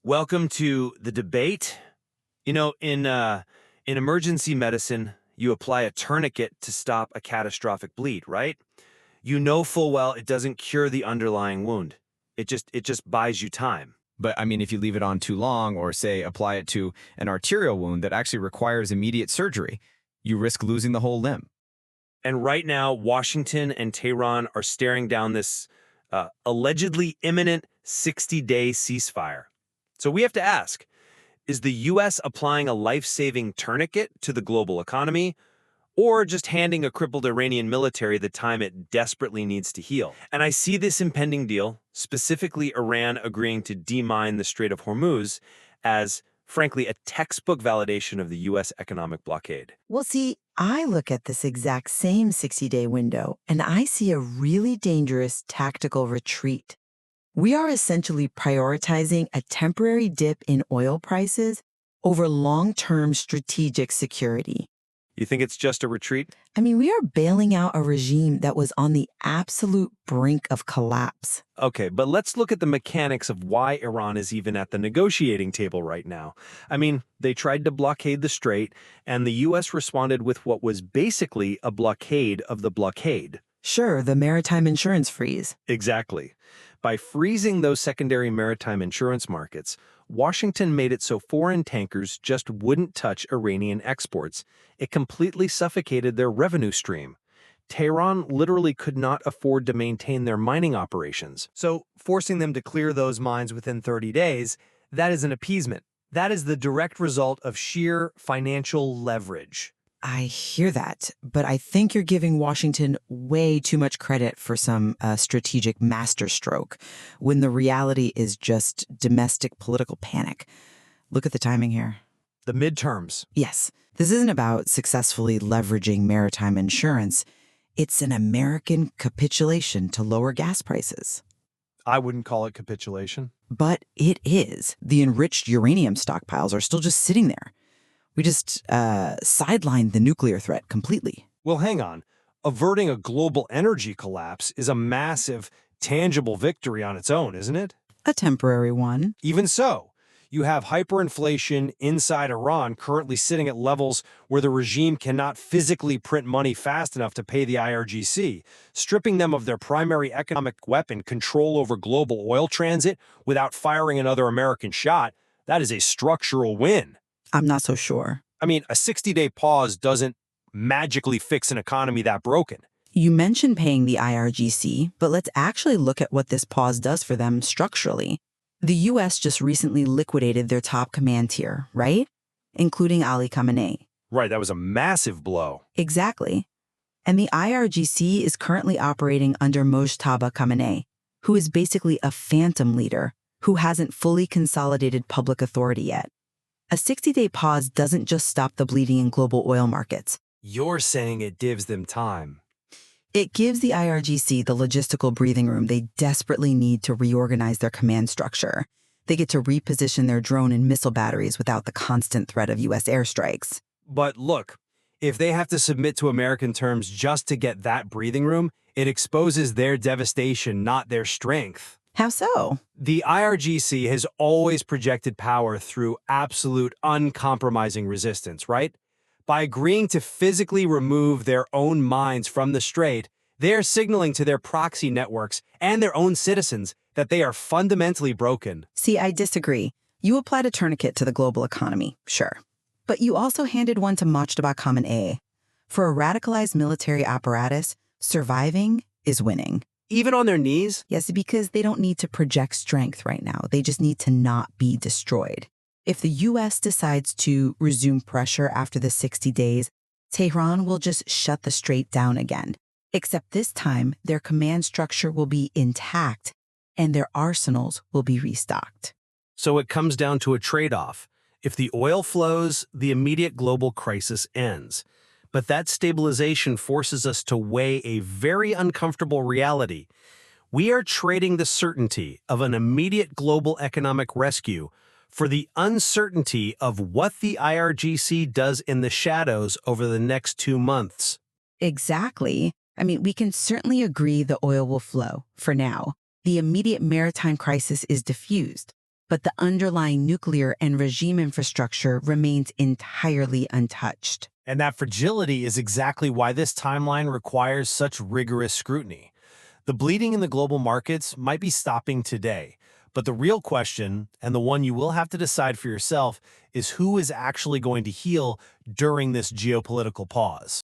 Welcome to the debate. In emergency medicine, you apply a tourniquet to stop a catastrophic bleed, right? You know full well it doesn't cure the underlying wound. It just buys you time. But I mean, if you leave it on too long or say apply it to an arterial wound that actually requires immediate surgery, you risk losing the whole limb. And right now, Washington and Tehran are staring down this allegedly imminent 60-day ceasefire. So we have to ask, is the U.S. applying a life-saving tourniquet to the global economy, or just handing a crippled Iranian military the time it desperately needs to heal? And I see this impending deal, specifically Iran agreeing to demine the Strait of Hormuz, as, frankly, a textbook validation of the U.S. economic blockade. Well, see, I look at this exact same 60-day window, and I see a really dangerous tactical retreat. We are essentially prioritizing a temporary dip in oil prices over long-term strategic security. You think it's just a retreat? I mean, we are bailing out a regime that was on the absolute brink of collapse. Okay, but let's look at the mechanics of why Iran is even at the negotiating table right now. I mean, they tried to blockade the strait, and the U.S. responded with what was basically a blockade of the blockade. Sure, the maritime insurance freeze. Exactly. By freezing those secondary maritime insurance markets, Washington made it so foreign tankers just wouldn't touch Iranian exports. It completely suffocated their revenue stream. Tehran literally could not afford to maintain their mining operations. So, forcing them to clear those mines within 30 days, that is an appeasement. That is the direct result of sheer financial leverage. I hear that, but I think you're giving Washington way too much credit for some strategic masterstroke, when the reality is just domestic political panic. Look at the timing here. The midterms. Yes, this isn't about successfully leveraging maritime insurance. It's an American capitulation to lower gas prices. I wouldn't call it capitulation. But it is. The enriched uranium stockpiles are still just sitting there. We just sidelined the nuclear threat completely. Well, hang on. Averting a global energy collapse is a massive, tangible victory on its own, isn't it? A temporary one. Even so, you have hyperinflation inside Iran currently sitting at levels where the regime cannot physically print money fast enough to pay the IRGC, stripping them of their primary economic weapon, control over global oil transit, without firing another American shot. That is a structural win. I'm not so sure. I mean, a 60-day pause doesn't magically fix an economy that broken. You mentioned paying the IRGC, but let's actually look at what this pause does for them structurally. The U.S. just recently liquidated their top command tier, right? Including Ali Khamenei. Right, that was a massive blow. Exactly. And the IRGC is currently operating under Mojtaba Khamenei, who is basically a phantom leader who hasn't fully consolidated public authority yet. A 60-day pause doesn't just stop the bleeding in global oil markets. You're saying it gives them time. It gives the IRGC the logistical breathing room they desperately need to reorganize their command structure. They get to reposition their drone and missile batteries without the constant threat of U.S. airstrikes. But look, if they have to submit to American terms just to get that breathing room, it exposes their devastation, not their strength. How so? The IRGC has always projected power through absolute, uncompromising resistance, right? By agreeing to physically remove their own mines from the strait, they are signaling to their proxy networks and their own citizens that they are fundamentally broken. See, I disagree. You applied a tourniquet to the global economy, sure. But you also handed one to Mojtaba Khamenei. For a radicalized military apparatus, surviving is winning. Even on their knees? Yes, because they don't need to project strength right now. They just need to not be destroyed. If the U.S. decides to resume pressure after the 60 days, Tehran will just shut the strait down again. Except this time, their command structure will be intact and their arsenals will be restocked. So it comes down to a trade-off. If the oil flows, the immediate global crisis ends. But that stabilization forces us to weigh a very uncomfortable reality. We are trading the certainty of an immediate global economic rescue for the uncertainty of what the IRGC does in the shadows over the next 2 months. Exactly. I mean, we can certainly agree the oil will flow, for now. The immediate maritime crisis is diffused. but the underlying nuclear and regime infrastructure remains entirely untouched. And that fragility is exactly why this timeline requires such rigorous scrutiny. The bleeding in the global markets might be stopping today, but the real question, and the one you will have to decide for yourself, is who is actually going to heal during this geopolitical pause.